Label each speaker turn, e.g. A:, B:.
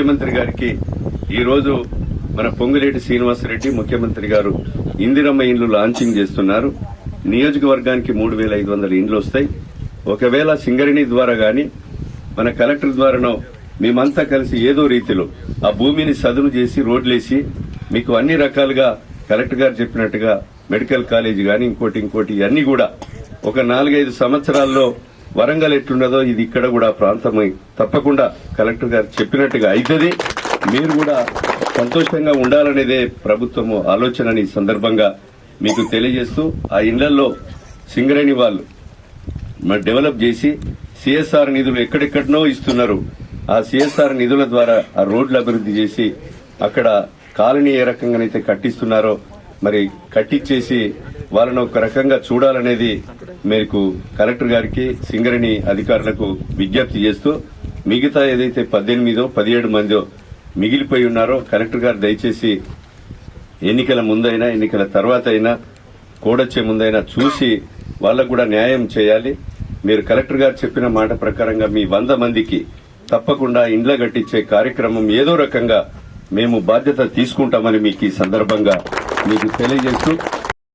A: ముఖ్యమంత్రి గారికి ఈ రోజు మన పొంగులేటి శ్రీనివాసరెడ్డి ముఖ్యమంత్రి గారు ఇందిరమ్మ ఇండ్లు లాంచింగ్ చేస్తున్నారు. నియోజకవర్గానికి 3,500 ఇండ్లు వస్తాయి. ఒకవేళ సింగరేణి ద్వారా గాని మన కలెక్టర్ ద్వారానో మేమంతా కలిసి ఏదో రీతిలో ఆ భూమిని సదును చేసి రోడ్లేసి మీకు అన్ని రకాలుగా కలెక్టర్ గారు చెప్పినట్టుగా మెడికల్ కాలేజ్ గాని ఇంకోటి అన్ని కూడా ఒక 4-5 సంవత్సరాల్లో వరంగల్ ఎట్లున్నదో ఇది ఇక్కడ కూడా ప్రాంతమై తప్పకుండా కలెక్టర్ గారు చెప్పినట్టుగా అవుతుంది. మీరు కూడా సంతోషంగా ఉండాలనేదే ప్రభుత్వము ఆలోచనని ఈ సందర్భంగా మీకు తెలియజేస్తూ ఆ ఇళ్లలో సింగరేణి వాళ్ళు డెవలప్ చేసి సిఎస్ఆర్ నిధులు ఎక్కడెక్కడనో ఇస్తున్నారు. ఆ సిఎస్ఆర్ నిధుల ద్వారా ఆ రోడ్లు అభివృద్ది చేసి అక్కడ కాలనీ ఏ రకంగానైతే కట్టిస్తున్నారో మరి కట్టించేసి వాళ్ళను ఒక రకంగా చూడాలనేది మీకు కలెక్టర్ గారికి సింగరేణి అధికారులకు విజ్ఞప్తి చేస్తూ మిగతా ఏదైతే 17 మందో మిగిలిపోయి ఉన్నారో కలెక్టర్ గారు దయచేసి ఎన్నికల ముందైనా ఎన్నికల తర్వాత అయినా కోడొచ్చే ముందైనా చూసి వాళ్లకు కూడా న్యాయం చేయాలి. మీరు కలెక్టర్ గారు చెప్పిన మాట ప్రకారంగా మీ 100 మందికి తప్పకుండా ఇండ్ల కట్టించే కార్యక్రమం ఏదో రకంగా మేము బాధ్యత తీసుకుంటామని మీకు ఈ సందర్భంగా మీకు తెలియజేస్తూ